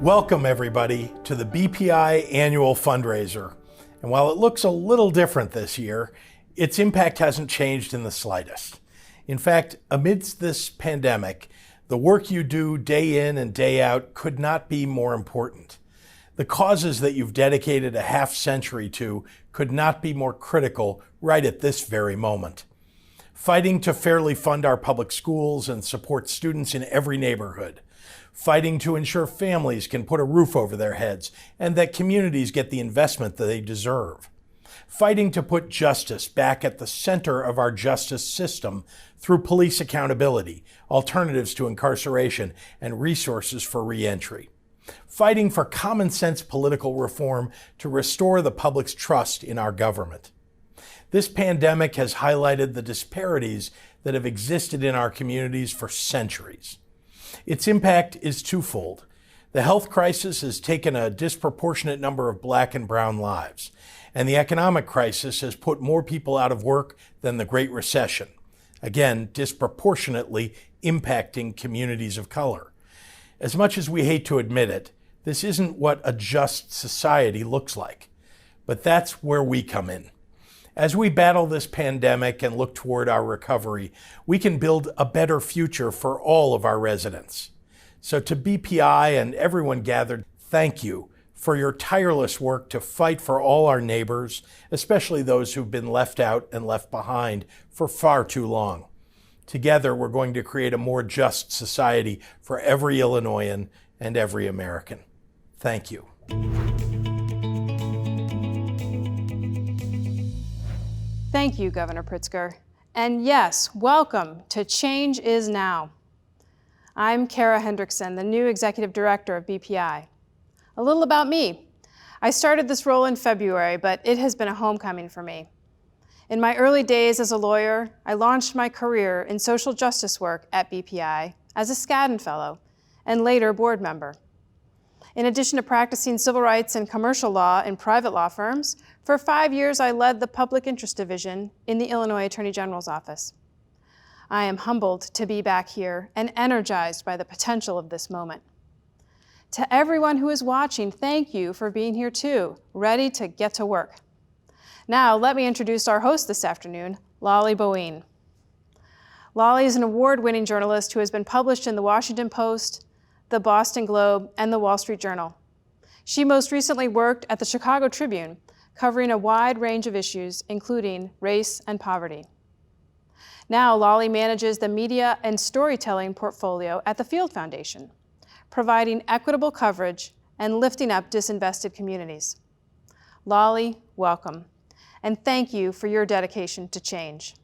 Welcome everybody to the BPI annual fundraiser. And while it looks a little different this year, its impact hasn't changed in the slightest. In fact, amidst this pandemic, the work you do day in and day out could not be more important. The causes that you've dedicated a half century to could not be more critical right at this very moment. Fighting to fairly fund our public schools and support students in every neighborhood. Fighting to ensure families can put a roof over their heads and that communities get the investment that they deserve. Fighting to put justice back at the center of our justice system through police accountability, alternatives to incarceration, and resources for reentry. Fighting for common sense political reform to restore the public's trust in our government. This pandemic has highlighted the disparities that have existed in our communities for centuries. Its impact is twofold. The health crisis has taken a disproportionate number of Black and brown lives, and the economic crisis has put more people out of work than the Great Recession, again, disproportionately impacting communities of color. As much as we hate to admit it, this isn't what a just society looks like, but that's where we come in. As we battle this pandemic and look toward our recovery, we can build a better future for all of our residents. So to BPI and everyone gathered, thank you for your tireless work to fight for all our neighbors, especially those who've been left out and left behind for far too long. Together, we're going to create a more just society for every Illinoisan and every American. Thank you. Thank you, Governor Pritzker. And yes, welcome to Change Is Now. I'm Kara Hendrickson, the new Executive Director of BPI. A little about me. I started this role in February, but it has been a homecoming for me. In my early days as a lawyer, I launched my career in social justice work at BPI as a Skadden Fellow and later board member. In addition to practicing civil rights and commercial law in private law firms, for 5 years I led the Public Interest Division in the Illinois Attorney General's office. I am humbled to be back here and energized by the potential of this moment. To everyone who is watching, thank you for being here too, ready to get to work. Now, let me introduce our host this afternoon, Lolly Bowen. Lolly is an award-winning journalist who has been published in the Washington Post, the Boston Globe, and the Wall Street Journal. She most recently worked at the Chicago Tribune, covering a wide range of issues, including race and poverty. Now, Lolly manages the media and storytelling portfolio at the Field Foundation, providing equitable coverage and lifting up disinvested communities. Lolly, welcome, and thank you for your dedication to change.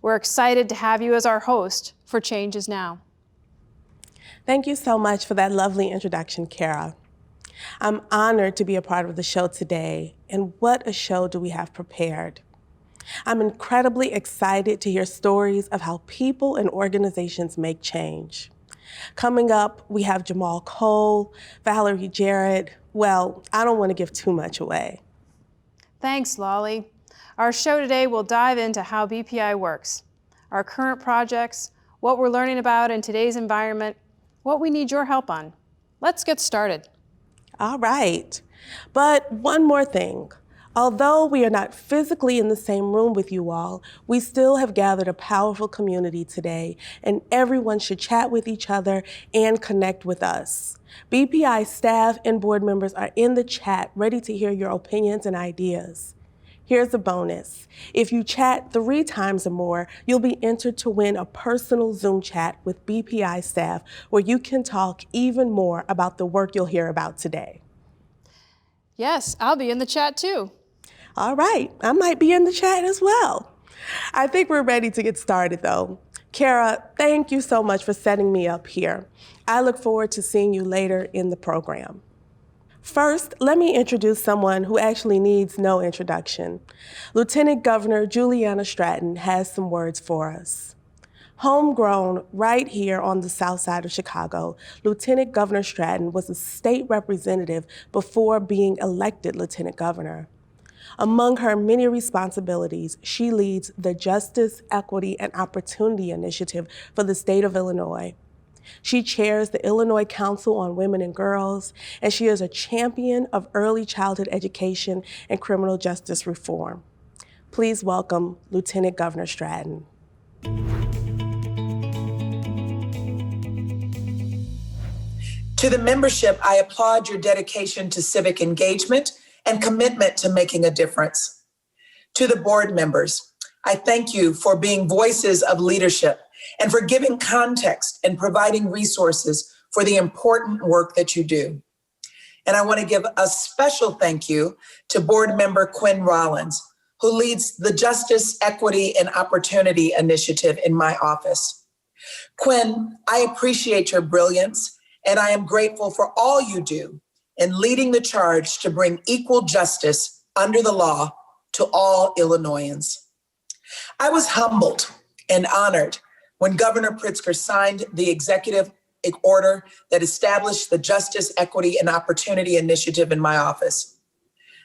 We're excited to have you as our host for Change Is Now. Thank you so much for that lovely introduction, Kara. I'm honored to be a part of the show today, and what a show do we have prepared. I'm incredibly excited to hear stories of how people and organizations make change. Coming up, we have Jamal Cole, Valerie Jarrett. Well, I don't want to give too much away. Thanks, Lolly. Our show today will dive into how BPI works, our current projects, what we're learning about in today's environment, what we need your help on. Let's get started. All right, but one more thing. Although we are not physically in the same room with you all, we still have gathered a powerful community today, and everyone should chat with each other and connect with us. BPI staff and board members are in the chat, ready to hear your opinions and ideas. Here's a bonus. If you chat 3 times or more, you'll be entered to win a personal Zoom chat with BPI staff where you can talk even more about the work you'll hear about today. Yes, I'll be in the chat too. All right, I might be in the chat as well. I think we're ready to get started though. Kara, thank you so much for setting me up here. I look forward to seeing you later in the program. First, let me introduce someone who actually needs no introduction. Lieutenant Governor Juliana Stratton has some words for us. Homegrown right here on the south side of Chicago, Lieutenant Governor Stratton was a state representative before being elected lieutenant governor. Among her many responsibilities, she leads the Justice, Equity, and Opportunity Initiative for the state of Illinois. She chairs the Illinois Council on Women and Girls, and she is a champion of early childhood education and criminal justice reform. Please welcome Lieutenant Governor Stratton. To the membership, I applaud your dedication to civic engagement and commitment to making a difference. To the board members, I thank you for being voices of leadership and for giving context and providing resources for the important work that you do. And I want to give a special thank you to board member Quinn Rollins, who leads the Justice, Equity, and Opportunity Initiative in my office. Quinn, I appreciate your brilliance, and I am grateful for all you do in leading the charge to bring equal justice under the law to all Illinoisans. I was humbled and honored when Governor Pritzker signed the executive order that established the Justice, Equity, and Opportunity Initiative in my office.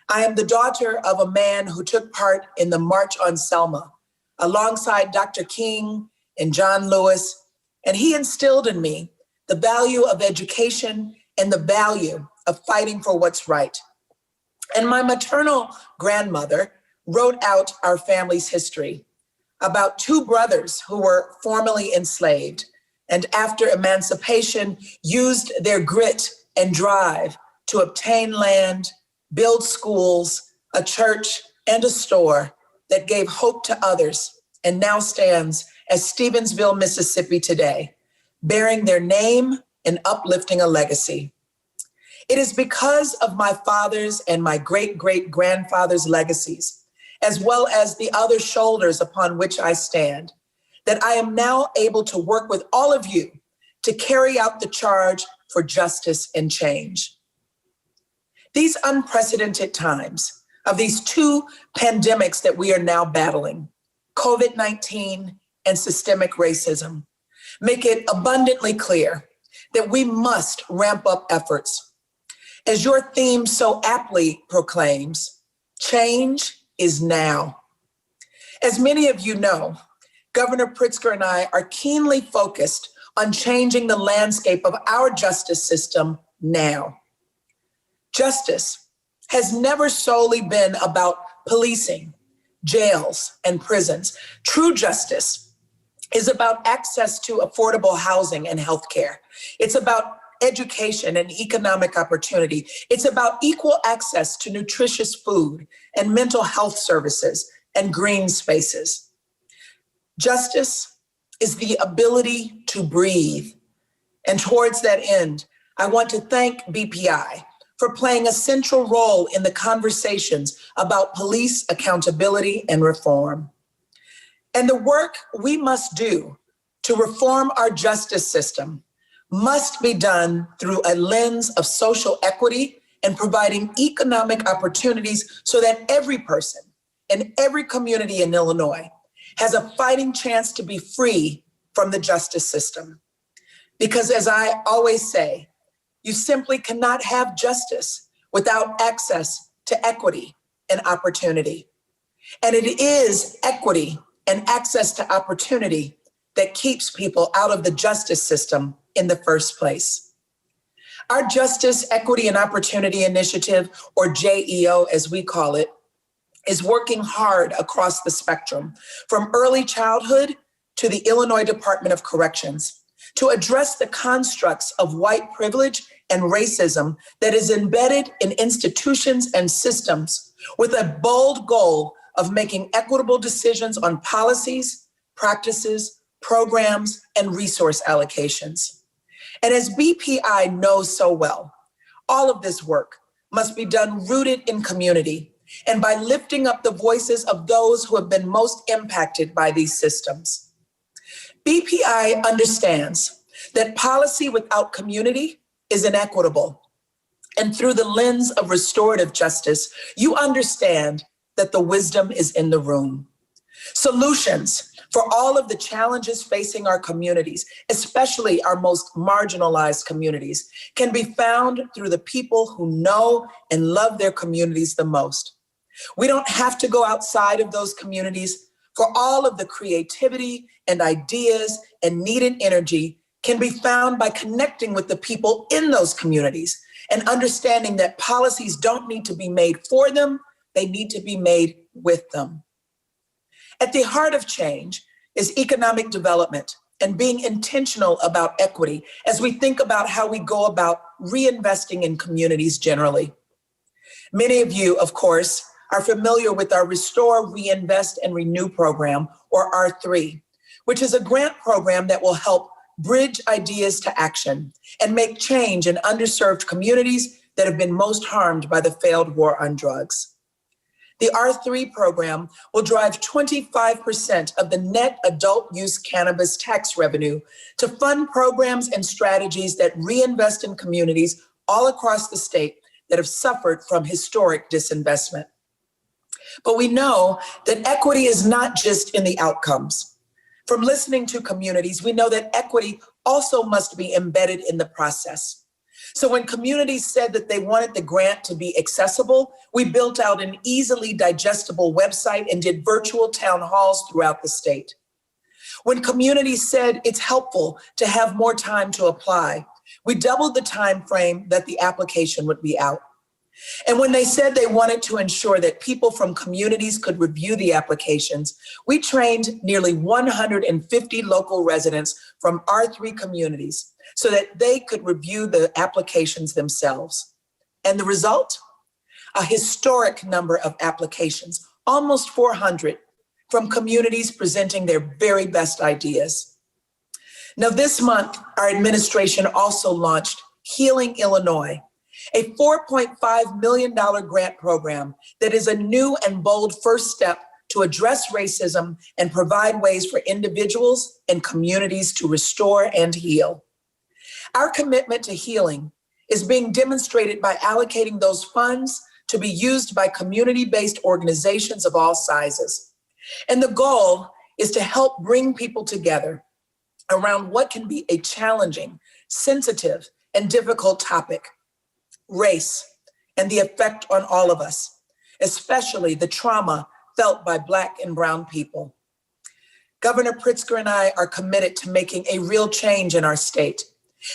I am the daughter of a man who took part in the March on Selma alongside Dr. King and John Lewis, and he instilled in me the value of education and the value of fighting for what's right. And my maternal grandmother wrote out our family's history about two brothers who were formerly enslaved and after emancipation used their grit and drive to obtain land, build schools, a church, and a store that gave hope to others and now stands as Stevensville, Mississippi today, bearing their name and uplifting a legacy. It is because of my father's and my great-great-grandfather's legacies, as well as the other shoulders upon which I stand, that I am now able to work with all of you to carry out the charge for justice and change. These unprecedented times of these two pandemics that we are now battling, COVID-19 and systemic racism, make it abundantly clear that we must ramp up efforts. As your theme so aptly proclaims, change is now. As many of you know, Governor Pritzker and I are keenly focused on changing the landscape of our justice system now. Justice has never solely been about policing, jails, and prisons. True justice is about access to affordable housing and healthcare. It's about education and economic opportunity. It's about equal access to nutritious food and mental health services and green spaces. Justice is the ability to breathe. And towards that end, I want to thank BPI for playing a central role in the conversations about police accountability and reform. And the work we must do to reform our justice system must be done through a lens of social equity and providing economic opportunities so that every person in every community in Illinois has a fighting chance to be free from the justice system. Because as I always say, you simply cannot have justice without access to equity and opportunity. And it is equity and access to opportunity that keeps people out of the justice system in the first place. Our Justice, Equity, and Opportunity Initiative, or JEO as we call it, is working hard across the spectrum, from early childhood to the Illinois Department of Corrections, to address the constructs of white privilege and racism that is embedded in institutions and systems, with a bold goal of making equitable decisions on policies, practices, programs, and resource allocations. And as BPI knows so well, all of this work must be done rooted in community and by lifting up the voices of those who have been most impacted by these systems. BPI understands that policy without community is inequitable. And through the lens of restorative justice, you understand that the wisdom is in the room. Solutions for all of the challenges facing our communities, especially our most marginalized communities, can be found through the people who know and love their communities the most. We don't have to go outside of those communities for all of the creativity and ideas and needed energy can be found by connecting with the people in those communities and understanding that policies don't need to be made for them, they need to be made with them. At the heart of change is economic development and being intentional about equity as we think about how we go about reinvesting in communities generally. Many of you, of course, are familiar with our Restore, Reinvest, and Renew program, or R3, which is a grant program that will help bridge ideas to action and make change in underserved communities that have been most harmed by the failed war on drugs. The R3 program will drive 25% of the net adult use cannabis tax revenue to fund programs and strategies that reinvest in communities all across the state that have suffered from historic disinvestment. But we know that equity is not just in the outcomes. From listening to communities, we know that equity also must be embedded in the process. So when communities said that they wanted the grant to be accessible, we built out an easily digestible website and did virtual town halls throughout the state. When communities said it's helpful to have more time to apply, we doubled the time frame that the application would be out. And when they said they wanted to ensure that people from communities could review the applications, we trained nearly 150 local residents from R3 communities so that they could review the applications themselves. And the result? A historic number of applications, almost 400, from communities presenting their very best ideas. Now, this month, our administration also launched Healing Illinois, a $4.5 million grant program that is a new and bold first step to address racism and provide ways for individuals and communities to restore and heal. Our commitment to healing is being demonstrated by allocating those funds to be used by community-based organizations of all sizes. And the goal is to help bring people together around what can be a challenging, sensitive, and difficult topic: race and the effect on all of us, especially the trauma felt by Black and Brown people. Governor Pritzker and I are committed to making a real change in our state.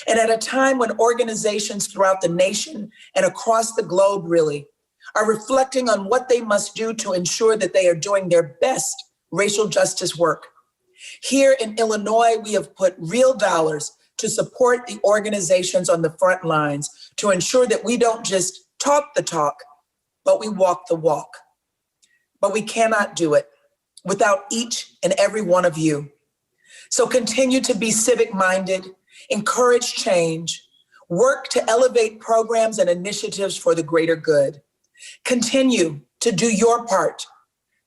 And at a time when organizations throughout the nation and across the globe really are reflecting on what they must do to ensure that they are doing their best racial justice work. Here in Illinois, we have put real dollars to support the organizations on the front lines to ensure that we don't just talk the talk, but we walk the walk. But we cannot do it without each and every one of you. So continue to be civic-minded, encourage change, work to elevate programs and initiatives for the greater good. Continue to do your part,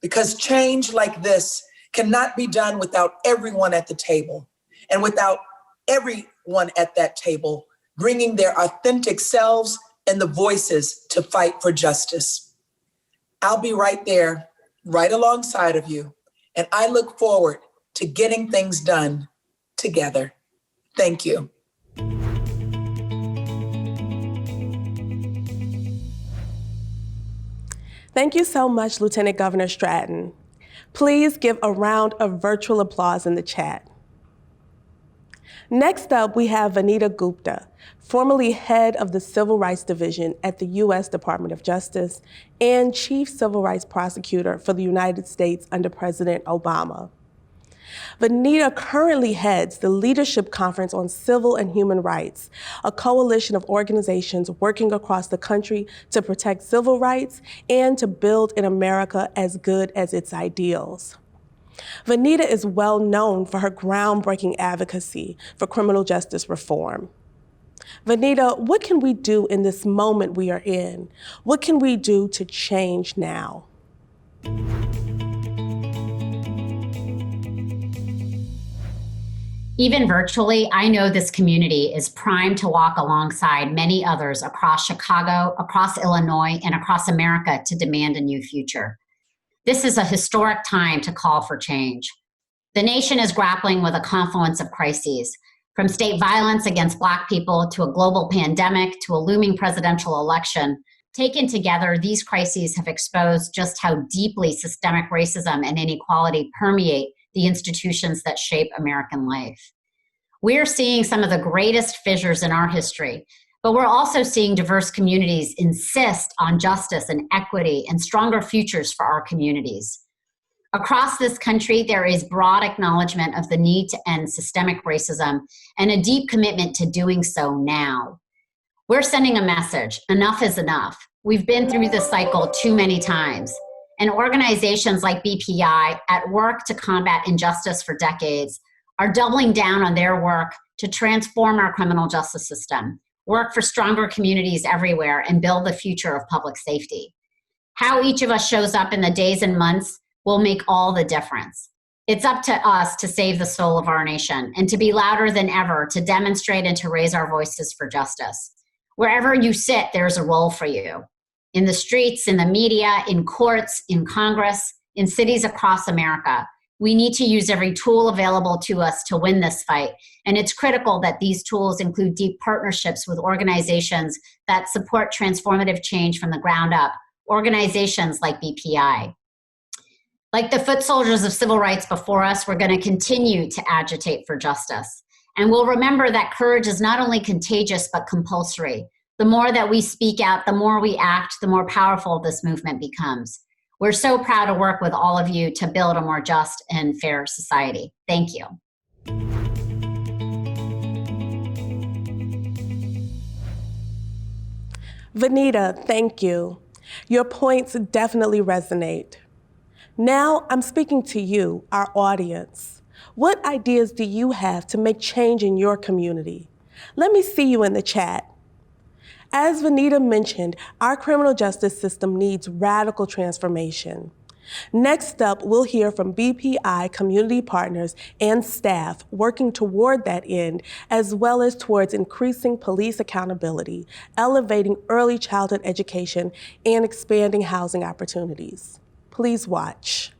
because change like this cannot be done without everyone at the table and without everyone at that table bringing their authentic selves and the voices to fight for justice. I'll be right there, right alongside of you, and I look forward to getting things done together. Thank you. Thank you so much, Lieutenant Governor Stratton. Please give a round of virtual applause in the chat. Next up, we have Vanita Gupta, formerly head of the Civil Rights Division at the U.S. Department of Justice and Chief Civil Rights Prosecutor for the United States under President Obama. Vanita currently heads the Leadership Conference on Civil and Human Rights, a coalition of organizations working across the country to protect civil rights and to build an America as good as its ideals. Vanita is well known for her groundbreaking advocacy for criminal justice reform. Vanita, what can we do in this moment we are in? What can we do to change now? Even virtually, I know this community is primed to walk alongside many others across Chicago, across Illinois, and across America to demand a new future. This is a historic time to call for change. The nation is grappling with a confluence of crises, from state violence against Black people to a global pandemic to a looming presidential election. Taken together, these crises have exposed just how deeply systemic racism and inequality permeate the institutions that shape American life. We're seeing some of the greatest fissures in our history, but we're also seeing diverse communities insist on justice and equity and stronger futures for our communities. Across this country, there is broad acknowledgement of the need to end systemic racism and a deep commitment to doing so now. We're sending a message: enough is enough. We've been through this cycle too many times. And organizations like BPI, at work to combat injustice for decades, are doubling down on their work to transform our criminal justice system, work for stronger communities everywhere, and build the future of public safety. How each of us shows up in the days and months will make all the difference. It's up to us to save the soul of our nation and to be louder than ever, to demonstrate and to raise our voices for justice. Wherever you sit, there's a role for you. In the streets, in the media, in courts, in Congress, in cities across America. We need to use every tool available to us to win this fight. And it's critical that these tools include deep partnerships with organizations that support transformative change from the ground up, organizations like BPI. Like the foot soldiers of civil rights before us, we're going to continue to agitate for justice. And we'll remember that courage is not only contagious, but compulsory. The more that we speak out, the more we act, the more powerful this movement becomes. We're so proud to work with all of you to build a more just and fair society. Thank you. Vanita, thank you. Your points definitely resonate. Now I'm speaking to you, our audience. What ideas do you have to make change in your community? Let me see you in the chat. As Vanita mentioned, our criminal justice system needs radical transformation. Next up, we'll hear from BPI community partners and staff working toward that end, as well as towards increasing police accountability, elevating early childhood education, and expanding housing opportunities. Please watch.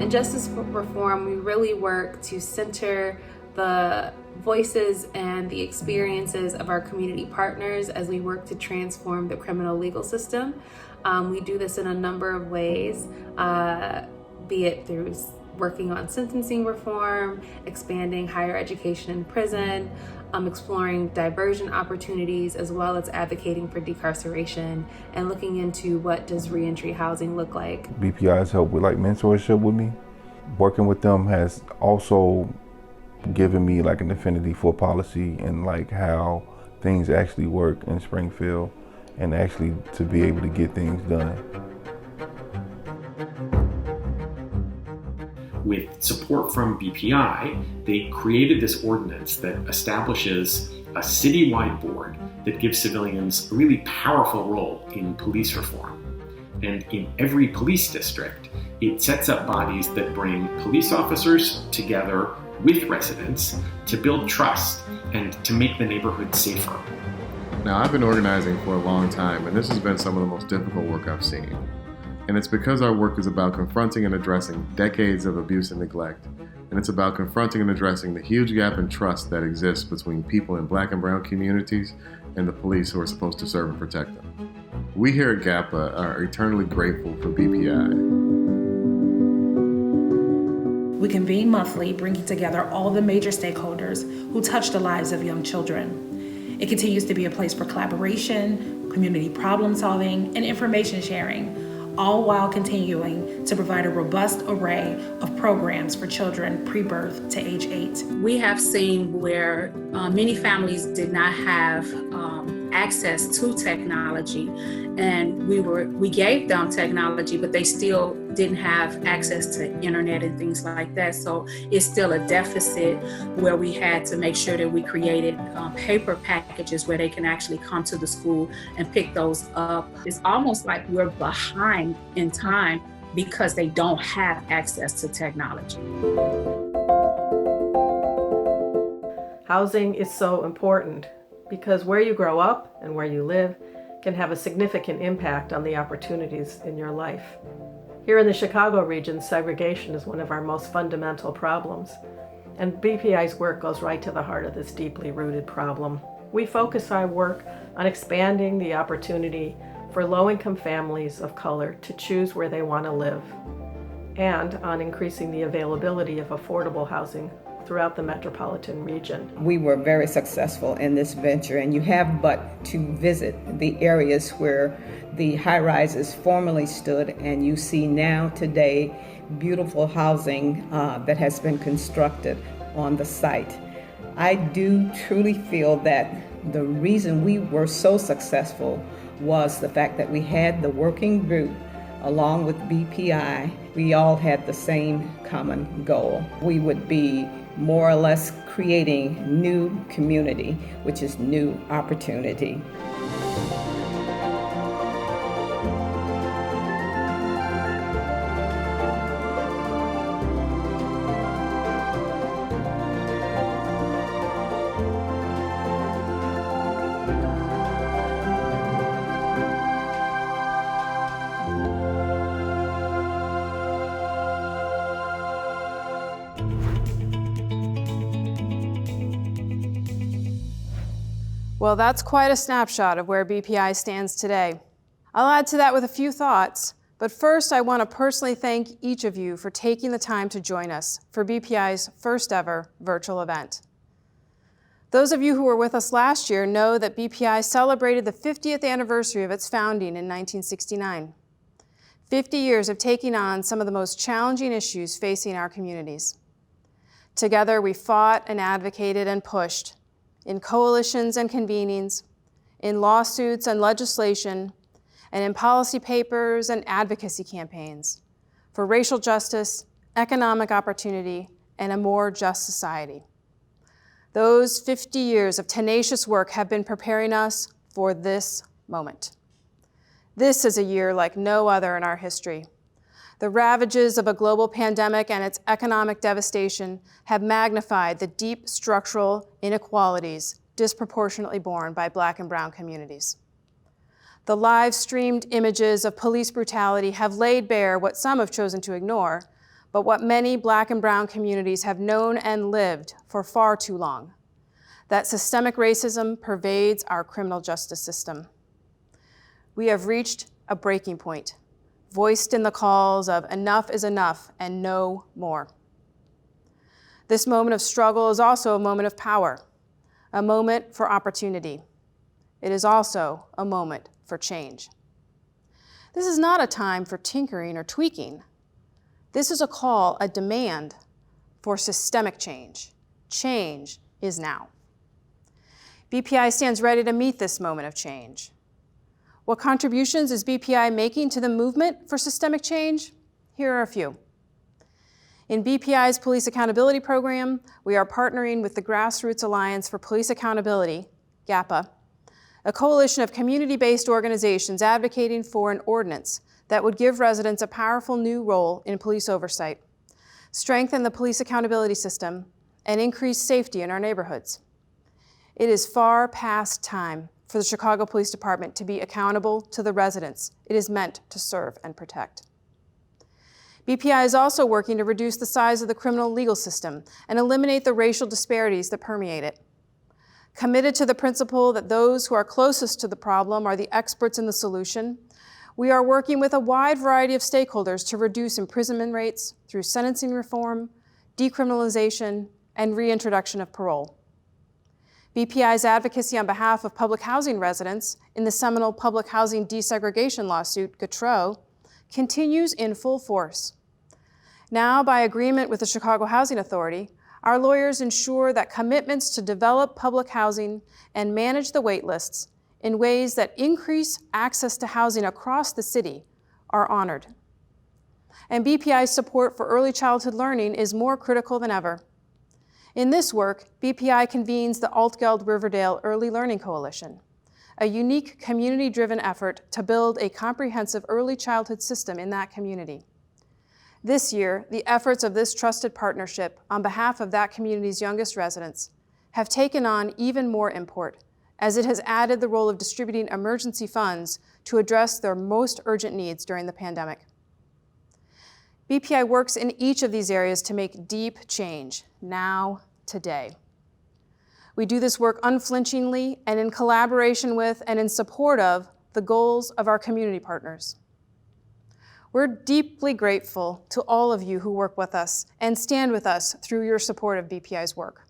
In Justice Reform, we really work to center the voices and the experiences of our community partners as we work to transform the criminal legal system. We do this in a number of ways, be it through working on sentencing reform, expanding higher education in prison, exploring diversion opportunities, as well as advocating for decarceration and looking into what does reentry housing look like. BPI has helped with mentorship with me. Working with them has also given me an affinity for policy and how things actually work in Springfield and actually to be able to get things done. With support from BPI, they created this ordinance that establishes a citywide board that gives civilians a really powerful role in police reform. And in every police district, it sets up bodies that bring police officers together with residents to build trust and to make the neighborhood safer. Now, I've been organizing for a long time, and this has been some of the most difficult work I've seen. And it's because our work is about confronting and addressing decades of abuse and neglect. And it's about confronting and addressing the huge gap in trust that exists between people in Black and brown communities and the police who are supposed to serve and protect them. We here at GAPA are eternally grateful for BPI. We convene monthly, bringing together all the major stakeholders who touch the lives of young children. It continues to be a place for collaboration, community problem solving, and information sharing, all while continuing to provide a robust array of programs for children pre-birth to age 8. We have seen where many families did not have access to technology, and we gave them technology, but they still didn't have access to internet and things like that. So it's still a deficit where we had to make sure that we created paper packages where they can actually come to the school and pick those up. It's almost like we're behind in time because they don't have access to technology. Housing is so important because where you grow up and where you live can have a significant impact on the opportunities in your life. Here in the Chicago region, segregation is one of our most fundamental problems, and BPI's work goes right to the heart of this deeply rooted problem. We focus our work on expanding the opportunity for low-income families of color to choose where they want to live, and on increasing the availability of affordable housing throughout the metropolitan region. We were very successful in this venture, and you have but to visit the areas where the high-rises formerly stood, and you see now today beautiful housing that has been constructed on the site. I do truly feel that the reason we were so successful was the fact that we had the working group along with BPI. We all had the same common goal. We would be more or less creating new community, which is new opportunity. Well, that's quite a snapshot of where BPI stands today. I'll add to that with a few thoughts, but first I want to personally thank each of you for taking the time to join us for BPI's first ever virtual event. Those of you who were with us last year know that BPI celebrated the 50th anniversary of its founding in 1969. 50 years of taking on some of the most challenging issues facing our communities. Together we fought and advocated and pushed in coalitions and convenings, in lawsuits and legislation, and in policy papers and advocacy campaigns for racial justice, economic opportunity, and a more just society. Those 50 years of tenacious work have been preparing us for this moment. This is a year like no other in our history. The ravages of a global pandemic and its economic devastation have magnified the deep structural inequalities disproportionately borne by Black and Brown communities. The live-streamed images of police brutality have laid bare what some have chosen to ignore, but what many Black and Brown communities have known and lived for far too long, that systemic racism pervades our criminal justice system. We have reached a breaking point, voiced in the calls of enough is enough and no more. This moment of struggle is also a moment of power, a moment for opportunity. It is also a moment for change. This is not a time for tinkering or tweaking. This is a call, a demand for systemic change. Change is now. BPI stands ready to meet this moment of change. What contributions is BPI making to the movement for systemic change? Here are a few. In BPI's Police Accountability Program, we are partnering with the Grassroots Alliance for Police Accountability, GAPA, a coalition of community-based organizations advocating for an ordinance that would give residents a powerful new role in police oversight, strengthen the police accountability system, and increase safety in our neighborhoods. It is far past time for the Chicago Police Department to be accountable to the residents it is meant to serve and protect. BPI is also working to reduce the size of the criminal legal system and eliminate the racial disparities that permeate it. Committed to the principle that those who are closest to the problem are the experts in the solution, we are working with a wide variety of stakeholders to reduce imprisonment rates through sentencing reform, decriminalization, and reintroduction of parole. BPI's advocacy on behalf of public housing residents in the seminal public housing desegregation lawsuit, Gautreaux, continues in full force. Now, by agreement with the Chicago Housing Authority, our lawyers ensure that commitments to develop public housing and manage the wait lists in ways that increase access to housing across the city are honored. And BPI's support for early childhood learning is more critical than ever. In this work, BPI convenes the Altgeld Riverdale Early Learning Coalition, a unique community-driven effort to build a comprehensive early childhood system in that community. This year, the efforts of this trusted partnership on behalf of that community's youngest residents have taken on even more import, as it has added the role of distributing emergency funds to address their most urgent needs during the pandemic. BPI works in each of these areas to make deep change, now, today. We do this work unflinchingly and in collaboration with and in support of the goals of our community partners. We're deeply grateful to all of you who work with us and stand with us through your support of BPI's work.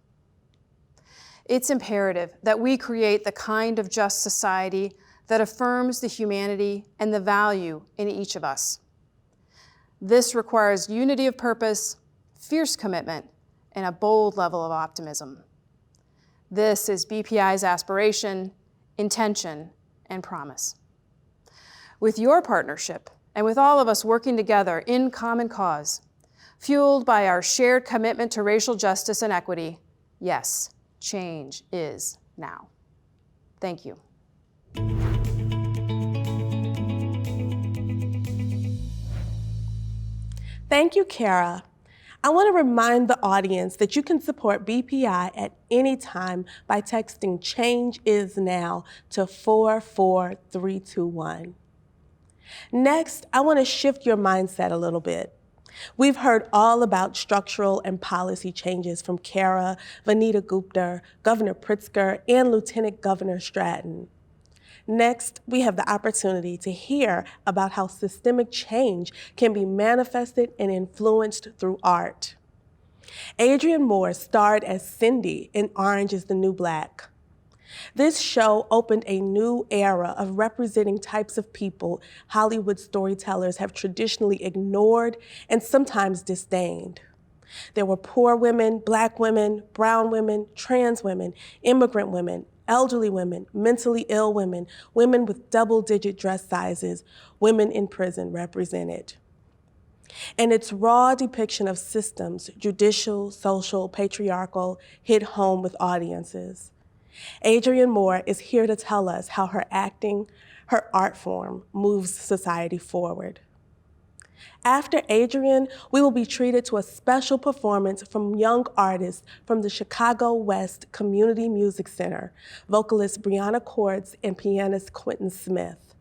It's imperative that we create the kind of just society that affirms the humanity and the value in each of us. This requires unity of purpose, fierce commitment, and a bold level of optimism. This is BPI's aspiration, intention, and promise. With your partnership, and with all of us working together in common cause, fueled by our shared commitment to racial justice and equity, yes, change is now. Thank you. Thank you, Kara. I want to remind the audience that you can support BPI at any time by texting "Change is Now" to 44321. Next, I want to shift your mindset a little bit. We've heard all about structural and policy changes from Kara, Vanita Gupta, Governor Pritzker, and Lieutenant Governor Stratton. Next, we have the opportunity to hear about how systemic change can be manifested and influenced through art. Adrienne Moore starred as Cindy in Orange is the New Black. This show opened a new era of representing types of people Hollywood storytellers have traditionally ignored and sometimes disdained. There were poor women, Black women, brown women, trans women, immigrant women, elderly women, mentally ill women, women with double-digit dress sizes, women in prison represented. And its raw depiction of systems, judicial, social, patriarchal, hit home with audiences. Adrienne Moore is here to tell us how her acting, her art form, moves society forward. After Adrienne, we will be treated to a special performance from young artists from the Chicago West Community Music Center, vocalist Brianna Cords and pianist Quentin Smith.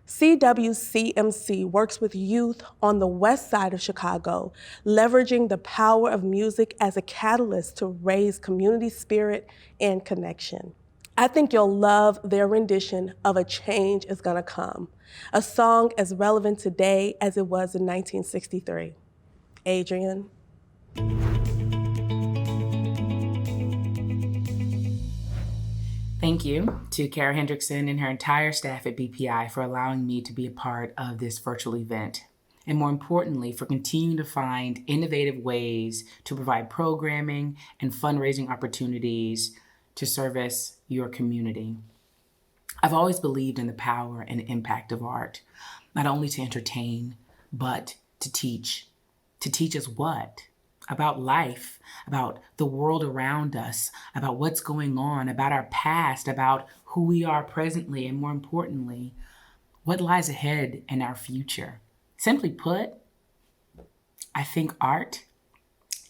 CWCMC works with youth on the west side of Chicago, leveraging the power of music as a catalyst to raise community spirit and connection. I think you'll love their rendition of "A Change Is Gonna Come," a song as relevant today as it was in 1963. Adrienne. Thank you to Kara Hendrickson and her entire staff at BPI for allowing me to be a part of this virtual event, and more importantly, for continuing to find innovative ways to provide programming and fundraising opportunities to service your community. I've always believed in the power and impact of art, not only to entertain, but to teach. To teach us what? About life, about the world around us, about what's going on, about our past, about who we are presently, and more importantly, what lies ahead in our future. Simply put, I think art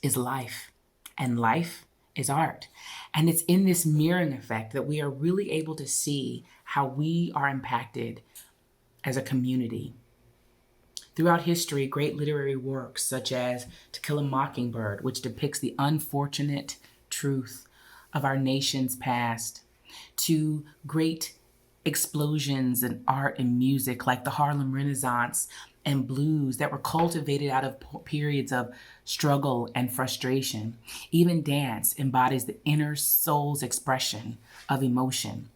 is life, and life is art. And it's in this mirroring effect that we are really able to see how we are impacted as a community. Throughout history, great literary works such as To Kill a Mockingbird, which depicts the unfortunate truth of our nation's past, to great explosions in art and music like the Harlem Renaissance and blues that were cultivated out of periods of struggle and frustration. Even dance embodies the inner soul's expression of emotion.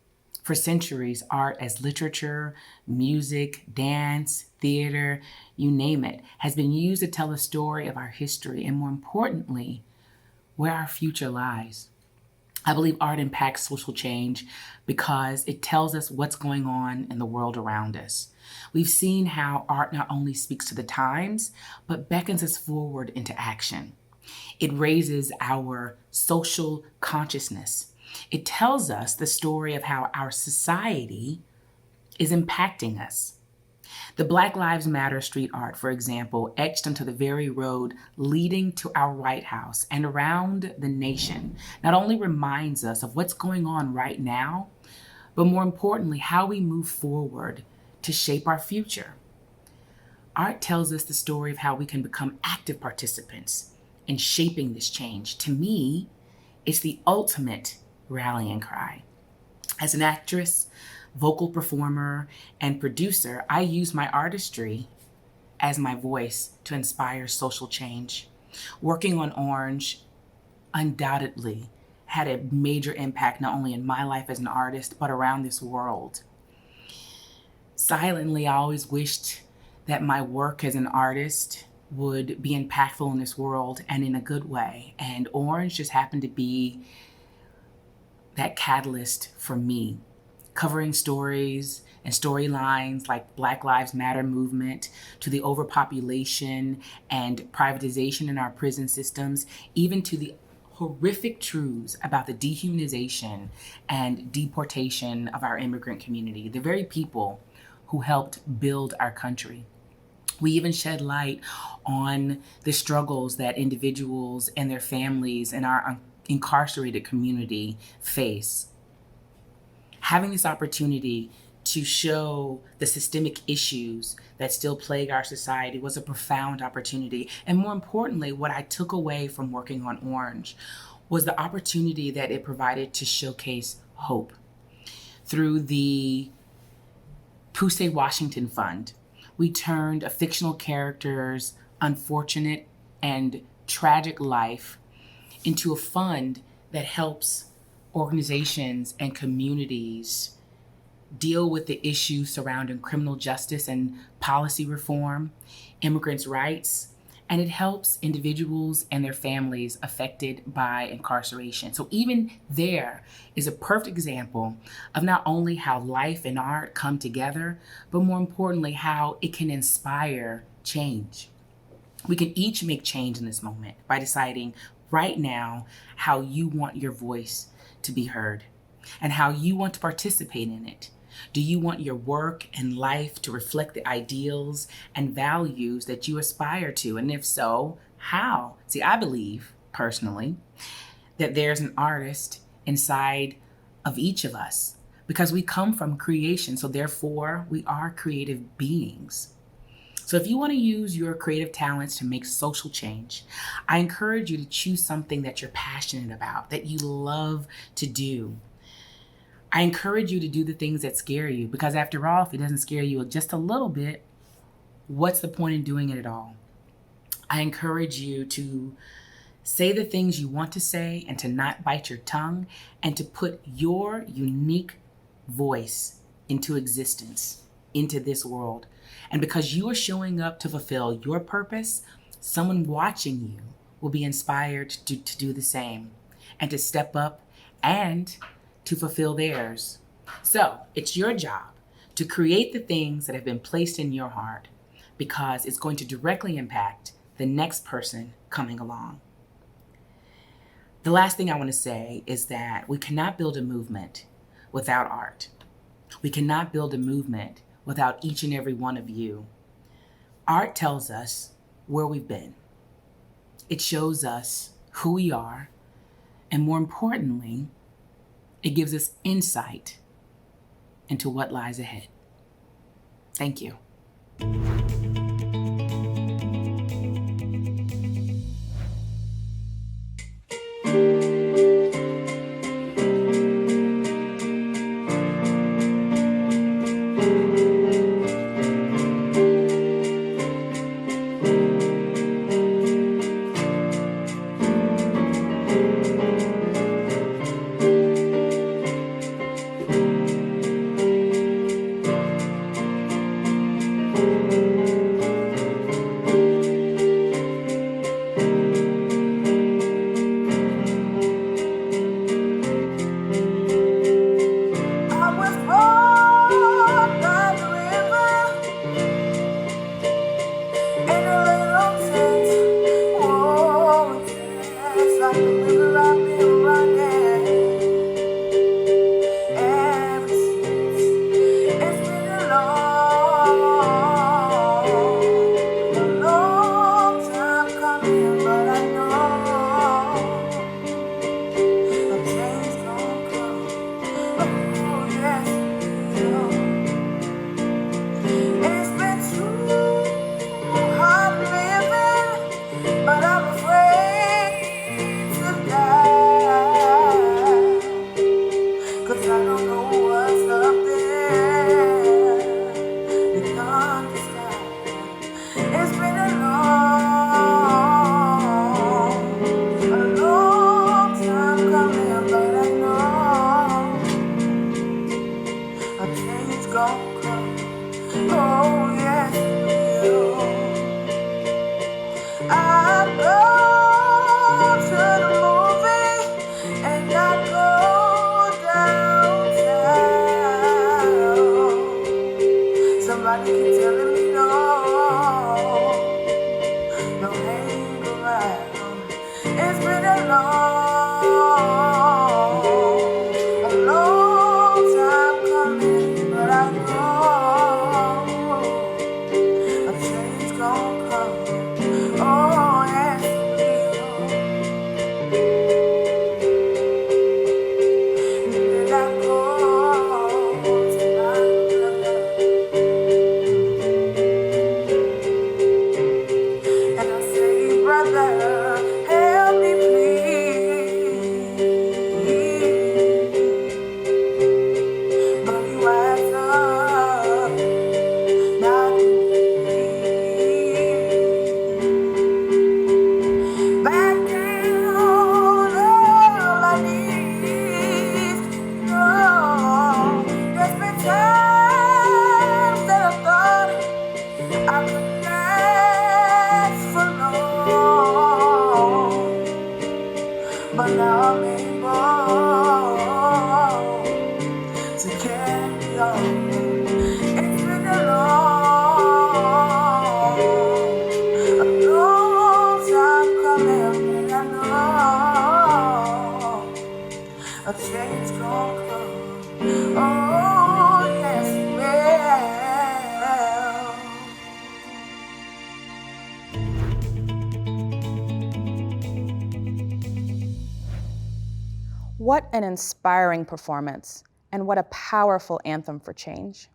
For centuries, art as literature, music, dance, theater, you name it, has been used to tell the story of our history and, more importantly, where our future lies. I believe art impacts social change because it tells us what's going on in the world around us. We've seen how art not only speaks to the times, but beckons us forward into action. It raises our social consciousness. It tells us the story of how our society is impacting us. The Black Lives Matter street art, for example, etched onto the very road leading to our White House and around the nation, not only reminds us of what's going on right now, but more importantly, how we move forward to shape our future. Art tells us the story of how we can become active participants in shaping this change. To me, it's the ultimate rallying cry. As an actress, vocal performer, and producer, I use my artistry as my voice to inspire social change. Working on Orange undoubtedly had a major impact not only in my life as an artist, but around this world. Silently, I always wished that my work as an artist would be impactful in this world and in a good way. And Orange just happened to be that catalyst for me, covering stories and storylines like Black Lives Matter movement, to the overpopulation and privatization in our prison systems, even to the horrific truths about the dehumanization and deportation of our immigrant community, the very people who helped build our country. We even shed light on the struggles that individuals and their families in our incarcerated community face. Having this opportunity to show the systemic issues that still plague our society was a profound opportunity. And more importantly, what I took away from working on Orange was the opportunity that it provided to showcase hope. Through the Pusey Washington Fund, we turned a fictional character's unfortunate and tragic life into a fund that helps organizations and communities deal with the issues surrounding criminal justice and policy reform, immigrants' rights, and it helps individuals and their families affected by incarceration. So even there is a perfect example of not only how life and art come together, but more importantly, how it can inspire change. We can each make change in this moment by deciding right now how you want your voice to be heard and how you want to participate in it. Do you want your work and life to reflect the ideals and values that you aspire to? And if so, how? See, I believe personally that there's an artist inside of each of us because we come from creation. So therefore, we are creative beings. So if you want to use your creative talents to make social change, I encourage you to choose something that you're passionate about, that you love to do. I encourage you to do the things that scare you because after all, if it doesn't scare you just a little bit, what's the point in doing it at all? I encourage you to say the things you want to say and to not bite your tongue and to put your unique voice into existence, into this world. And because you are showing up to fulfill your purpose, someone watching you will be inspired to do the same and to step up and to fulfill theirs. So it's your job to create the things that have been placed in your heart because it's going to directly impact the next person coming along. The last thing I want to say is that we cannot build a movement without art. We cannot build a movement without each and every one of you. Art tells us where we've been. It shows us who we are, and more importantly, it gives us insight into what lies ahead. Thank you. It's been a long Oh, yes, it will. I go to the movie and I go downtown. Somebody keep telling me no, don't hang around. It's been a long time coming, but I know a change gon' come. Oh, yes, it will. And I go to my brother and I say, brother, help me please. But you answer, not me. Back down on my knees. No, there's been times that I thought I could last for long, but now I'm able to carry on. It's been a long time coming, and I know a change gon' come. Oh, yes, it will. What an inspiring performance, and what a powerful anthem for change.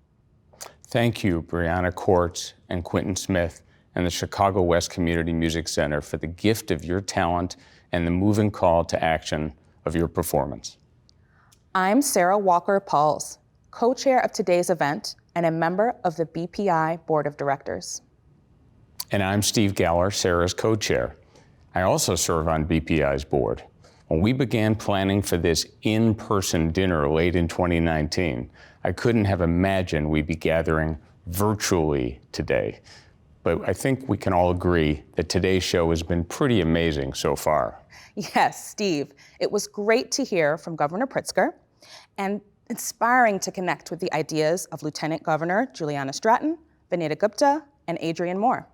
Thank you, Brianna Courts and Quentin Smith and the Chicago West Community Music Center for the gift of your talent and the moving call to action of your performance. I'm Sarah Walker-Pauls, co-chair of today's event and a member of the BPI Board of Directors. And I'm Steve Galler, Sarah's co-chair. I also serve on BPI's board. When we began planning for this in-person dinner late in 2019, I couldn't have imagined we'd be gathering virtually today. But I think we can all agree that today's show has been pretty amazing so far. Yes, Steve, it was great to hear from Governor Pritzker and inspiring to connect with the ideas of Lieutenant Governor Juliana Stratton, Vanita Gupta, and Adrian Moore.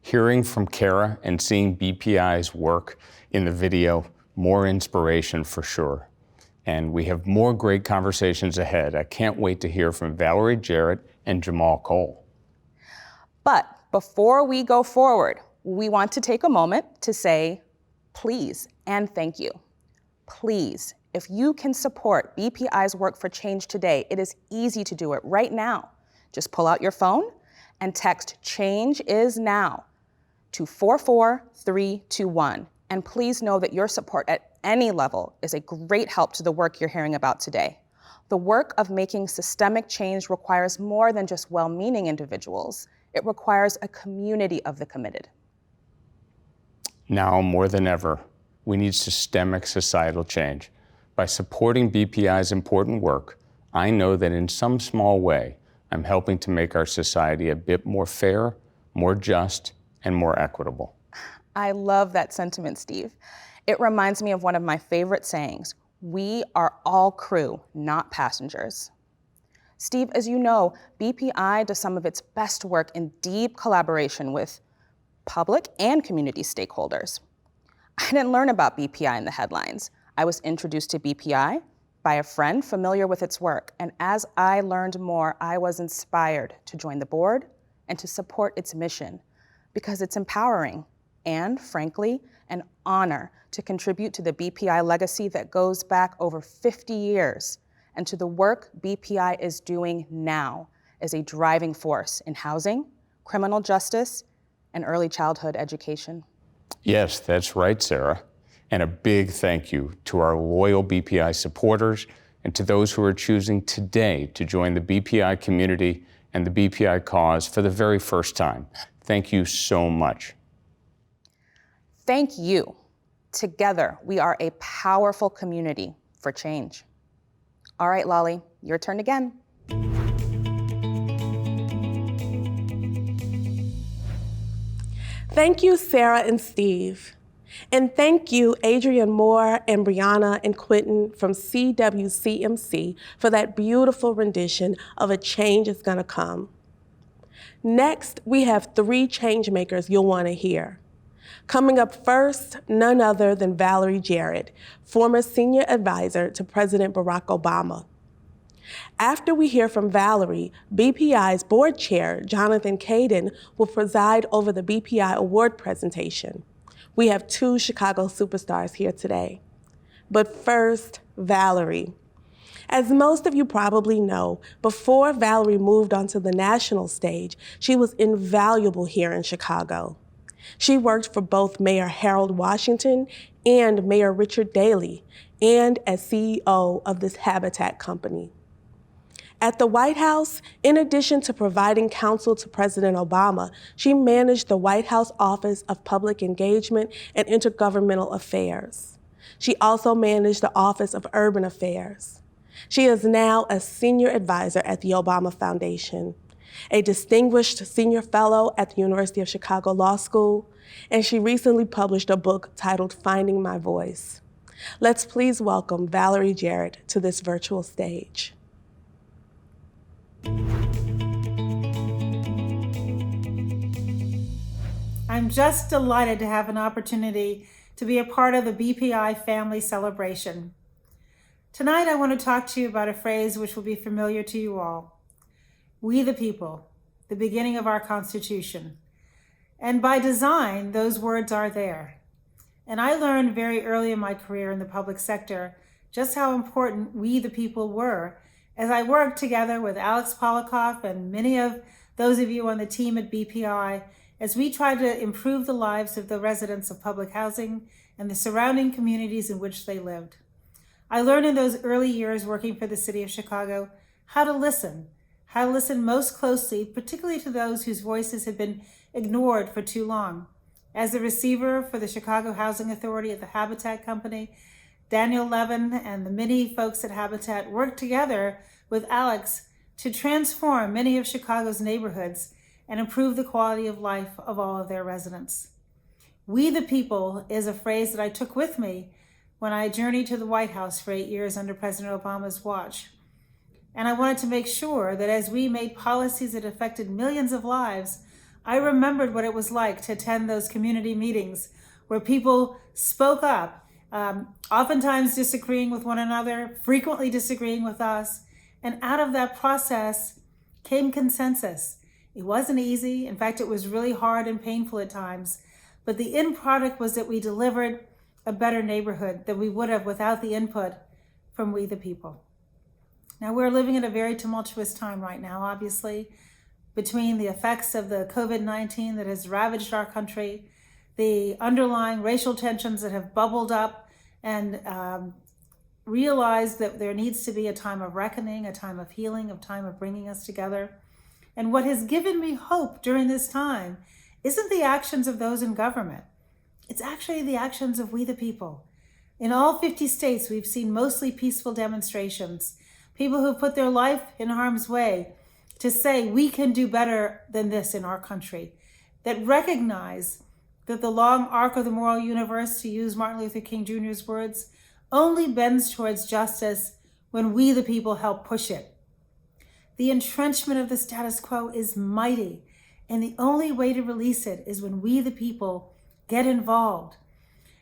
Hearing from Kara and seeing BPI's work in the video, more inspiration for sure. And we have more great conversations ahead. I can't wait to hear from Valerie Jarrett and Jamal Cole. But before we go forward, we want to take a moment to say please and thank you. Please, if you can support BPI's work for change today, it is easy to do it right now. Just pull out your phone and text "Change is now" to 44321. And please know that your support at any level is a great help to the work you're hearing about today. The work of making systemic change requires more than just well-meaning individuals. It requires a community of the committed. Now more than ever, we need systemic societal change. By supporting BPI's important work, I know that in some small way, I'm helping to make our society a bit more fair, more just, and more equitable. I love that sentiment, Steve. It reminds me of one of my favorite sayings: we are all crew, not passengers. Steve, as you know, BPI does some of its best work in deep collaboration with public and community stakeholders. I didn't learn about BPI in the headlines. I was introduced to BPI by a friend familiar with its work, and as I learned more, I was inspired to join the board and to support its mission, because it's empowering and, frankly, an honor to contribute to the BPI legacy that goes back over 50 years and to the work BPI is doing now as a driving force in housing, criminal justice, and early childhood education. Yes, that's right, Sarah. And a big thank you to our loyal BPI supporters and to those who are choosing today to join the BPI community and the BPI cause for the very first time. Thank you so much. Thank you. Together, we are a powerful community for change. All right, Lolly, your turn again. Thank you, Sarah and Steve. And thank you, Adrian Moore and Brianna and Quentin from CWCMC for that beautiful rendition of A Change Is Gonna Come. Next, we have 3 change makers you'll wanna hear. Coming up first, none other than Valerie Jarrett, former senior advisor to President Barack Obama. After we hear from Valerie, BPI's board chair, Jonathan Caden, will preside over the BPI award presentation. We have 2 Chicago superstars here today. But first, Valerie. As most of you probably know, before Valerie moved onto the national stage, she was invaluable here in Chicago. She worked for both Mayor Harold Washington and Mayor Richard Daley, and as CEO of this Habitat company. At the White House, in addition to providing counsel to President Obama, she managed the White House Office of Public Engagement and Intergovernmental Affairs. She also managed the Office of Urban Affairs. She is now a senior advisor at the Obama Foundation, a distinguished senior fellow at the University of Chicago Law School, and she recently published a book titled Finding My Voice. Let's please welcome Valerie Jarrett to this virtual stage. I'm just delighted to have an opportunity to be a part of the BPI family celebration. Tonight, I want to talk to you about a phrase which will be familiar to you all. We the people, the beginning of our Constitution. And by design, those words are there. And I learned very early in my career in the public sector just how important we the people were as I worked together with Alex Polikoff and many of those of you on the team at BPI as we tried to improve the lives of the residents of public housing and the surrounding communities in which they lived. I learned in those early years working for the city of Chicago how to listen most closely, particularly to those whose voices had been ignored for too long. As a receiver for the Chicago Housing Authority at the Habitat Company, Daniel Levin and the many folks at Habitat worked together with Alex to transform many of Chicago's neighborhoods and improve the quality of life of all of their residents. We the people is a phrase that I took with me when I journeyed to the White House for 8 years under President Obama's watch. And I wanted to make sure that as we made policies that affected millions of lives, I remembered what it was like to attend those community meetings where people spoke up, oftentimes disagreeing with one another, frequently disagreeing with us. And out of that process came consensus. It wasn't easy. In fact, it was really hard and painful at times. But the end product was that we delivered a better neighborhood than we would have without the input from we the people. Now, we're living in a very tumultuous time right now, obviously, between the effects of the COVID-19 that has ravaged our country, the underlying racial tensions that have bubbled up, and realized that there needs to be a time of reckoning, a time of healing, a time of bringing us together. And what has given me hope during this time isn't the actions of those in government. It's actually the actions of we the people. In all 50 states, we've seen mostly peaceful demonstrations, people who put their life in harm's way to say we can do better than this in our country, that recognize that the long arc of the moral universe, to use Martin Luther King Jr.'s words, only bends towards justice when we the people help push it. The entrenchment of the status quo is mighty, and the only way to release it is when we the people get involved.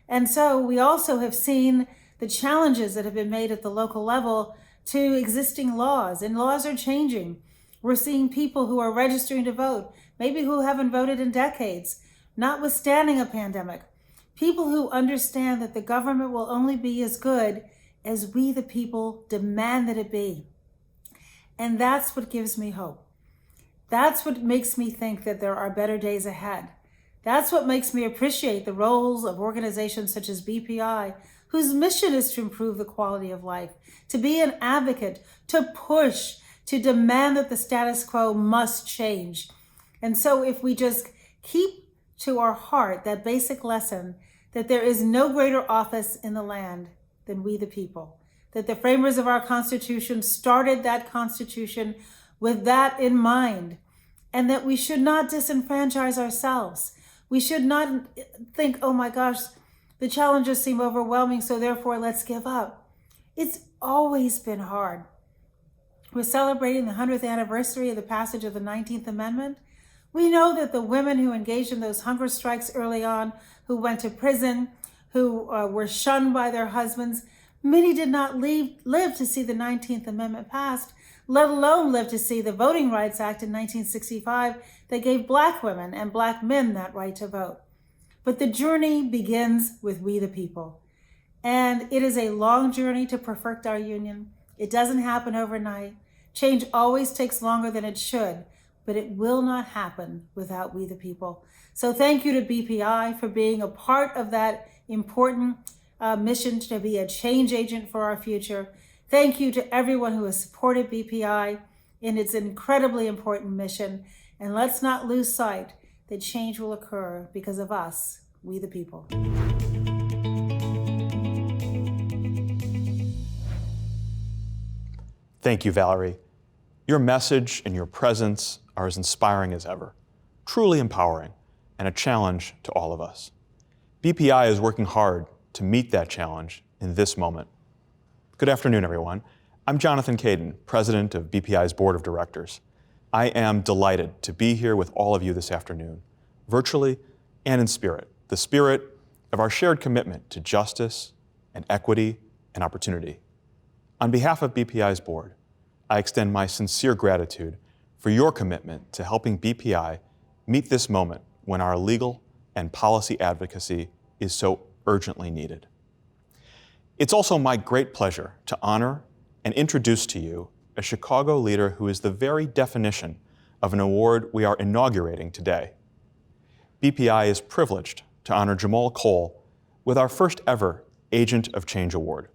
And so we also have seen the challenges that have been made at the local level to existing laws, and laws are changing. We're seeing people who are registering to vote, maybe who haven't voted in decades, notwithstanding a pandemic. People who understand that the government will only be as good as we the people demand that it be. And that's what gives me hope. That's what makes me think that there are better days ahead. That's what makes me appreciate the roles of organizations such as BPI, whose mission is to improve the quality of life, to be an advocate, to push, to demand that the status quo must change. And so if we just keep to our heart that basic lesson that there is no greater office in the land than we the people, that the framers of our Constitution started that Constitution with that in mind, and that we should not disenfranchise ourselves. We should not think, oh my gosh, the challenges seem overwhelming, so therefore let's give up. It's always been hard. We're celebrating the 100th anniversary of the passage of the 19th Amendment. We know that the women who engaged in those hunger strikes early on, who went to prison, who were shunned by their husbands, many did not live to see the 19th Amendment passed, let alone live to see the Voting Rights Act in 1965 that gave Black women and Black men that right to vote. But the journey begins with we the people. And it is a long journey to perfect our union. It doesn't happen overnight. Change always takes longer than it should, but it will not happen without we the people. So thank you to BPI for being a part of that important mission to be a change agent for our future. Thank you to everyone who has supported BPI in its incredibly important mission. And let's not lose sight that change will occur because of us, we the people. Thank you, Valerie. Your message and your presence are as inspiring as ever, truly empowering, and a challenge to all of us. BPI is working hard to meet that challenge in this moment. Good afternoon, everyone. I'm Jonathan Caden, President of BPI's Board of Directors. I am delighted to be here with all of you this afternoon, virtually and in spirit, the spirit of our shared commitment to justice and equity and opportunity. On behalf of BPI's board, I extend my sincere gratitude for your commitment to helping BPI meet this moment when our legal and policy advocacy is so urgently needed. It's also my great pleasure to honor and introduce to you a Chicago leader who is the very definition of an award we are inaugurating today. BPI is privileged to honor Jamal Cole with our first ever Agent of Change Award.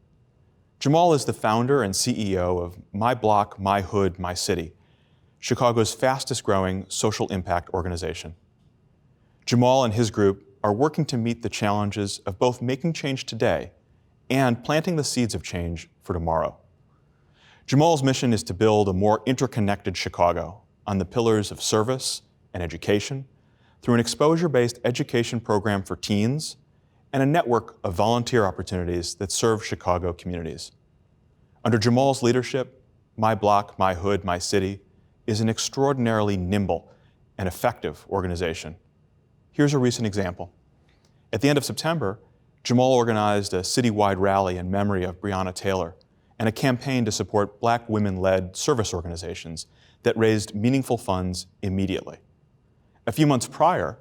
Jamal is the founder and CEO of My Block, My Hood, My City, Chicago's fastest growing social impact organization. Jamal and his group are working to meet the challenges of both making change today and planting the seeds of change for tomorrow. Jamal's mission is to build a more interconnected Chicago on the pillars of service and education through an exposure-based education program for teens and a network of volunteer opportunities that serve Chicago communities. Under Jamal's leadership, My Block, My Hood, My City is an extraordinarily nimble and effective organization. Here's a recent example. At the end of September, Jamal organized a citywide rally in memory of Breonna Taylor and a campaign to support Black women-led service organizations that raised meaningful funds immediately. A few months prior,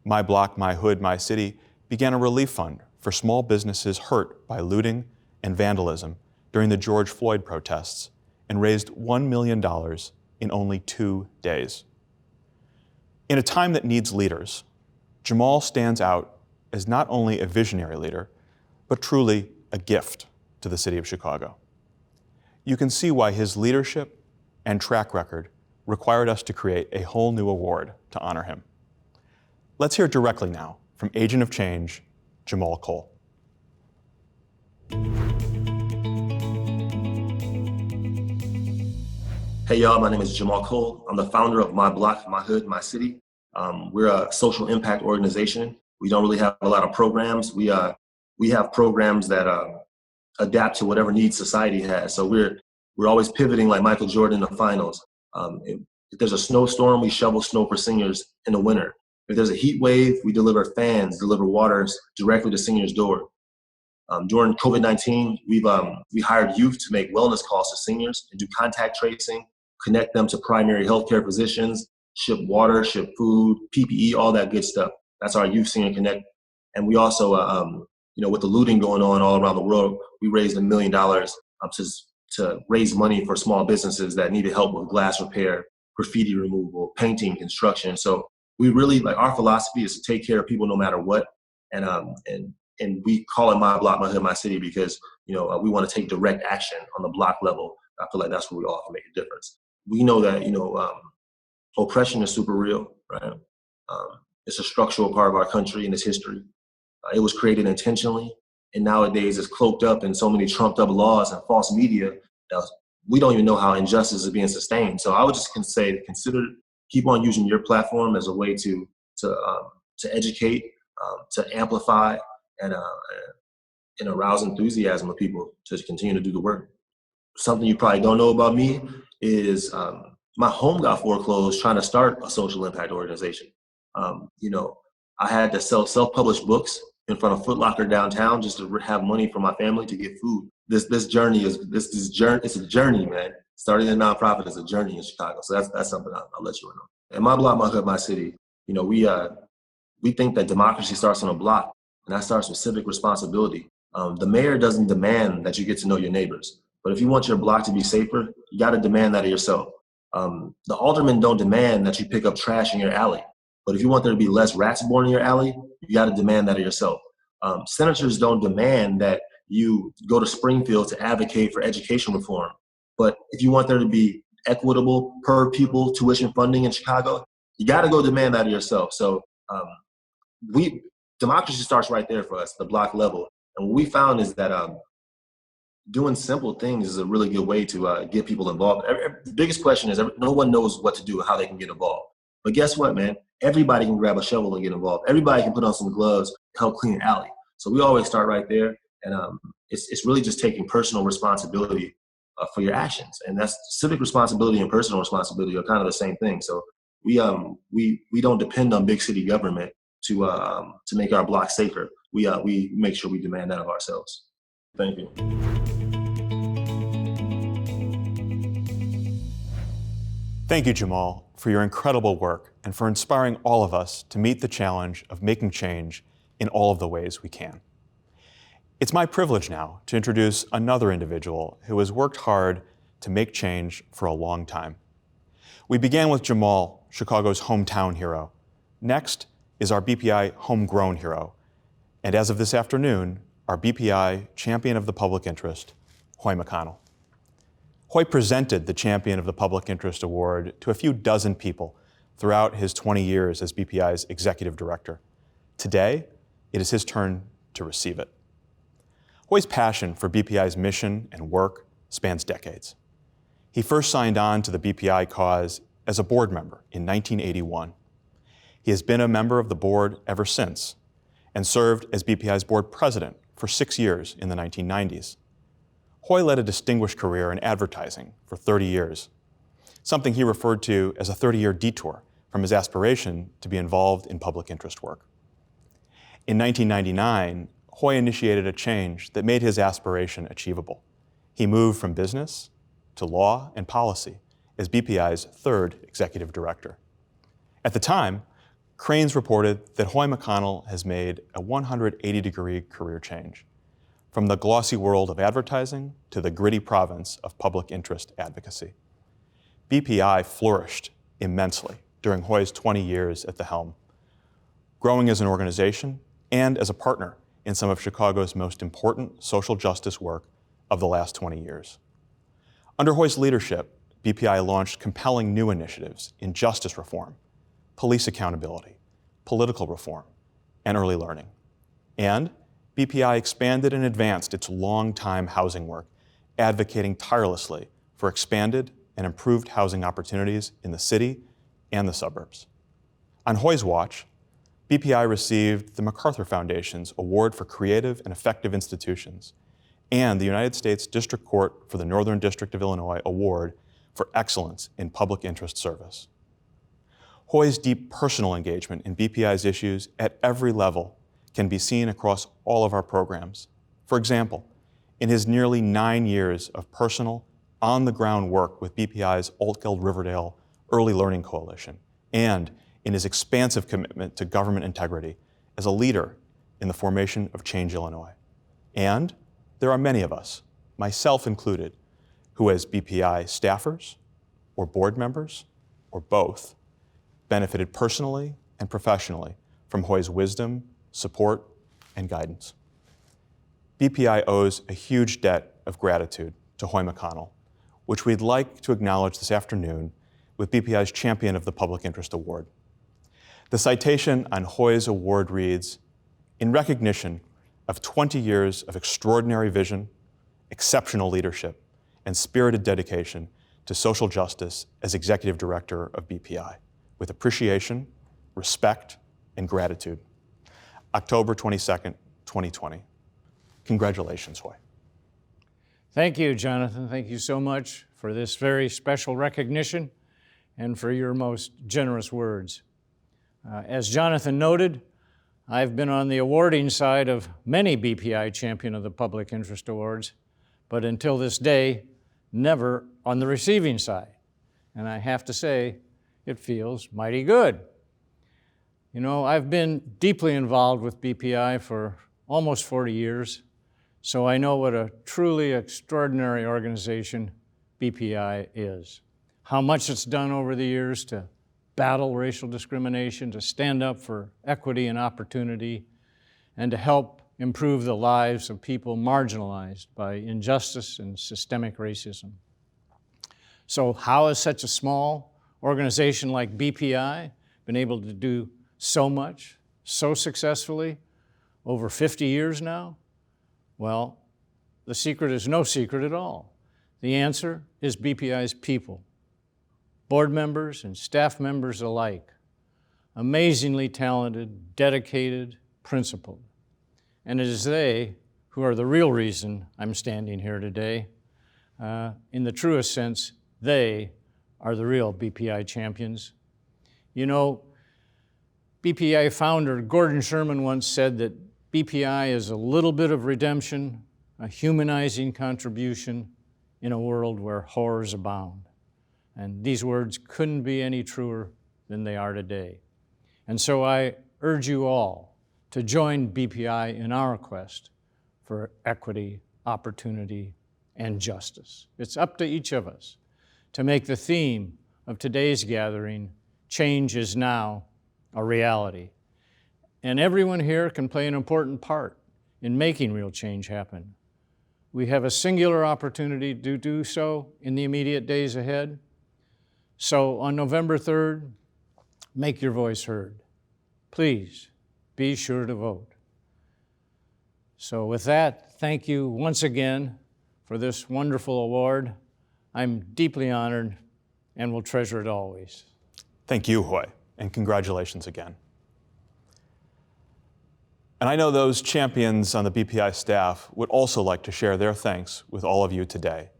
My Block, My Hood, My City began a relief fund for small businesses hurt by looting and vandalism during the George Floyd protests and raised $1 million in only 2 days. In a time that needs leaders, Jamal stands out as not only a visionary leader, but truly a gift to the city of Chicago. You can see why his leadership and track record required us to create a whole new award to honor him. Let's hear directly now from Agent of Change, Jamal Cole. Hey y'all, my name is Jamal Cole. I'm the founder of My Block, My Hood, My City. We're a social impact organization. We don't really have a lot of programs. We have programs that adapt to whatever needs society has. So we're always pivoting like Michael Jordan in the finals. If there's a snowstorm, we shovel snow for seniors in the winter. If there's a heat wave, we deliver fans, deliver waters directly to seniors' door. During COVID-19, we hired youth to make wellness calls to seniors and do contact tracing, connect them to primary healthcare physicians, ship water, ship food, PPE, all that good stuff. That's our Youth Senior Connect. And we also, with the looting going on all around the world, we raised $1 million to raise money for small businesses that needed help with glass repair, graffiti removal, painting, construction. So we really, our philosophy is to take care of people no matter what. And we call it My Block, My Hood, My City because, we want to take direct action on the block level. I feel like that's where we all can make a difference. We know that, oppression is super real, right? It's a structural part of our country and its history. It was created intentionally, and nowadays it's cloaked up in so many trumped up laws and false media that we don't even know how injustice is being sustained. So I would just say, keep on using your platform as a way to to educate, to amplify, and arouse enthusiasm of people to continue to do the work. Something you probably don't know about me is my home got foreclosed trying to start a social impact organization. I had to sell self-published books in front of Foot Locker downtown just to have money for my family to get food. This journey is it's a journey, man. Starting a nonprofit is a journey in Chicago. So that's something I'll let you know. In my block, my hood, my city, we think that democracy starts on a block, and that starts with civic responsibility. The mayor doesn't demand that you get to know your neighbors, but if you want your block to be safer, you got to demand that of yourself. The aldermen don't demand that you pick up trash in your alley, but if you want there to be less rats born in your alley, you got to demand that of yourself. Senators don't demand that you go to Springfield to advocate for education reform, but if you want there to be equitable per pupil tuition funding in Chicago, you got to go demand that of yourself. So democracy starts right there for us, the block level. And what we found is that doing simple things is a really good way to get people involved. The biggest question is no one knows what to do and how they can get involved. But guess what, man? Everybody can grab a shovel and get involved. Everybody can put on some gloves to help clean an alley. So we always start right there. And it's really just taking personal responsibility for your actions. And that's civic responsibility and personal responsibility are kind of the same thing. So we don't depend on big city government to make our block safer. We make sure we demand that of ourselves. Thank you. Thank you, Jamal, for your incredible work and for inspiring all of us to meet the challenge of making change in all of the ways we can. It's my privilege now to introduce another individual who has worked hard to make change for a long time. We began with Jamal, Chicago's hometown hero. Next is our BPI homegrown hero. And as of this afternoon, our BPI Champion of the Public Interest, Hoy McConnell. Hoy presented the Champion of the Public Interest Award to a few dozen people throughout his 20 years as BPI's executive director. Today, it is his turn to receive it. Hoy's passion for BPI's mission and work spans decades. He first signed on to the BPI cause as a board member in 1981. He has been a member of the board ever since and served as BPI's board president for 6 years in the 1990s. Hoy led a distinguished career in advertising for 30 years, something he referred to as a 30-year detour from his aspiration to be involved in public interest work. In 1999, Hoy initiated a change that made his aspiration achievable. He moved from business to law and policy as BPI's third executive director. At the time, Crain's reported that Hoy McConnell has made a 180-degree career change, from the glossy world of advertising to the gritty province of public interest advocacy. BPI flourished immensely during Hoy's 20 years at the helm, growing as an organization and as a partner in some of Chicago's most important social justice work of the last 20 years. Under Hoy's leadership, BPI launched compelling new initiatives in justice reform, police accountability, political reform, and early learning. And BPI expanded and advanced its long-time housing work, advocating tirelessly for expanded and improved housing opportunities in the city and the suburbs. On Hoy's watch, BPI received the MacArthur Foundation's Award for Creative and Effective Institutions and the United States District Court for the Northern District of Illinois Award for Excellence in Public Interest Service. Hoy's deep personal engagement in BPI's issues at every level can be seen across all of our programs. For example, in his nearly 9 years of personal, on-the-ground work with BPI's Altgeld Riverdale Early Learning Coalition, and in his expansive commitment to government integrity as a leader in the formation of Change Illinois. And there are many of us, myself included, who as BPI staffers, or board members, or both, benefited personally and professionally from Hoy's wisdom, support, and guidance. BPI owes a huge debt of gratitude to Hoy McConnell, which we'd like to acknowledge this afternoon with BPI's Champion of the Public Interest Award. The citation on Hoy's award reads, "In recognition of 20 years of extraordinary vision, exceptional leadership, and spirited dedication to social justice as Executive Director of BPI, with appreciation, respect, and gratitude. October 22nd, 2020. Congratulations, Hoy. Thank you, Jonathan. Thank you so much for this very special recognition and for your most generous words. As Jonathan noted, I've been on the awarding side of many BPI Champion of the Public Interest Awards, but until this day, never on the receiving side. And I have to say, it feels mighty good. You know, I've been deeply involved with BPI for almost 40 years, so I know what a truly extraordinary organization BPI is. How much it's done over the years to battle racial discrimination, to stand up for equity and opportunity, and to help improve the lives of people marginalized by injustice and systemic racism. So how has such a small organization like BPI been able to do so much, so successfully, over 50 years now? Well, the secret is no secret at all. The answer is BPI's people, board members and staff members alike, amazingly talented, dedicated, principled. And it is they who are the real reason I'm standing here today. In the truest sense, they are the real BPI champions. You know, BPI founder Gordon Sherman once said that BPI is a little bit of redemption, a humanizing contribution in a world where horrors abound. And these words couldn't be any truer than they are today. And so I urge you all to join BPI in our quest for equity, opportunity, and justice. It's up to each of us to make the theme of today's gathering, change is now, a reality. And everyone here can play an important part in making real change happen. We have a singular opportunity to do so in the immediate days ahead. So on November 3rd, make your voice heard. Please be sure to vote. So with that, thank you once again for this wonderful award. I'm deeply honored and will treasure it always. Thank you, Hoy, and congratulations again. And I know those champions on the BPI staff would also like to share their thanks with all of you today.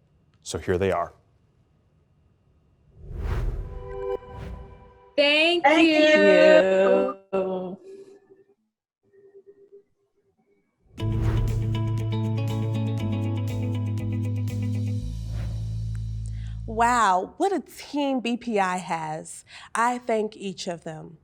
So here they are. Thank Thank you. you. Wow, what a team BPI has. I thank each of them.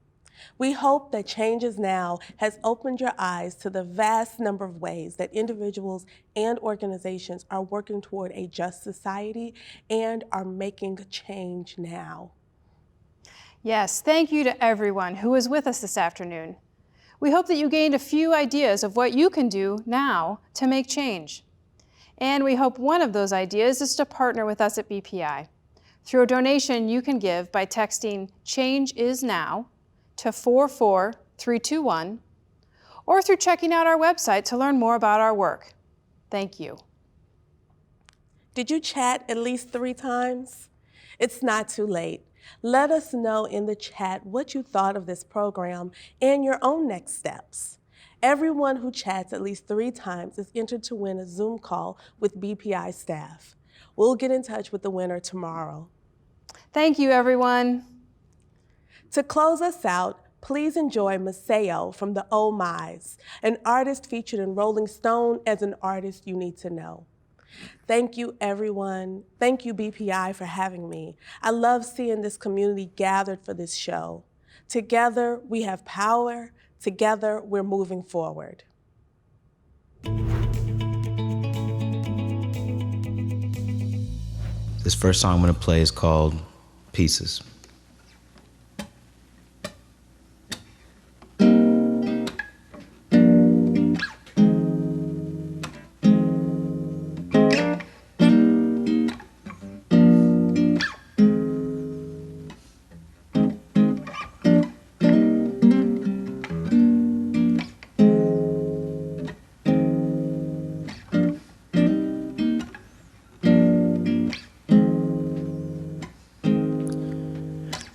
We hope that Change Is Now has opened your eyes to the vast number of ways that individuals and organizations are working toward a just society and are making change now. Yes, thank you to everyone who was with us this afternoon. We hope that you gained a few ideas of what you can do now to make change. And we hope one of those ideas is to partner with us at BPI. Through a donation you can give by texting Change Is Now to 44321, or through checking out our website to learn more about our work. Thank you. Did you chat at least 3 times? It's not too late. Let us know in the chat what you thought of this program and your own next steps. Everyone who chats at least 3 times is entered to win a Zoom call with BPI staff. We'll get in touch with the winner tomorrow. Thank you, everyone. To close us out, please enjoy Maceo from the Oh My's, an artist featured in Rolling Stone as an artist you need to know. Thank you, everyone. Thank you, BPI, for having me. I love seeing this community gathered for this show. Together, we have power. Together, we're moving forward. This first song I'm gonna play is called Pieces.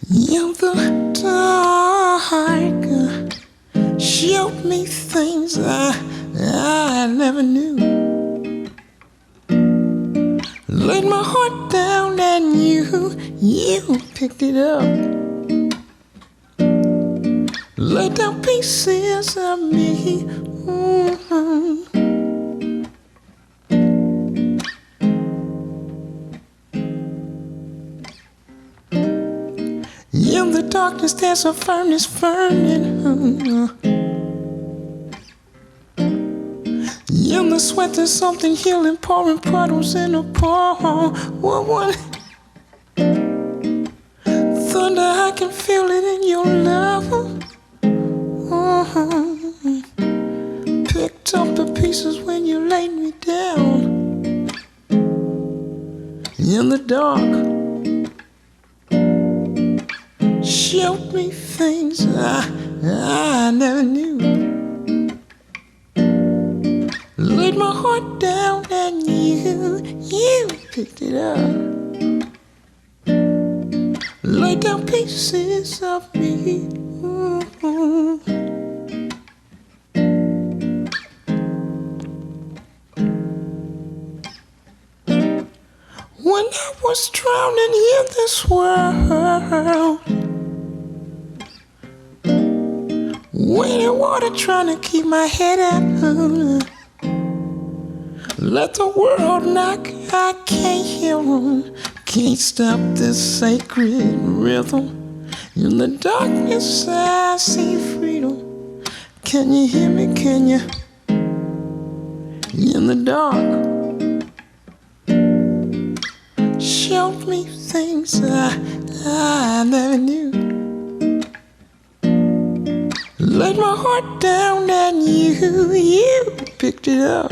In the dark, showed me things I never knew. Laid my heart down and you picked it up. Laid down pieces of me. In the darkness there's a furnace burning. In the sweat there's something healing, pouring puddles in a palm. One thunder, I can feel it in your love. Picked up the pieces when you laid me down in the dark. Showed me things I never knew. Laid my heart down and you picked it up. Laid down pieces of me. When I was drowning in this world, waiting water, trying to keep my head up. Let the world knock, I can't hear them. Can't stop this sacred rhythm. In the darkness I see freedom. Can you hear me, can you? In the dark, showed me things I never knew. Laid my heart down and you picked it up.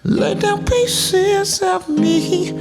Laid down pieces of me.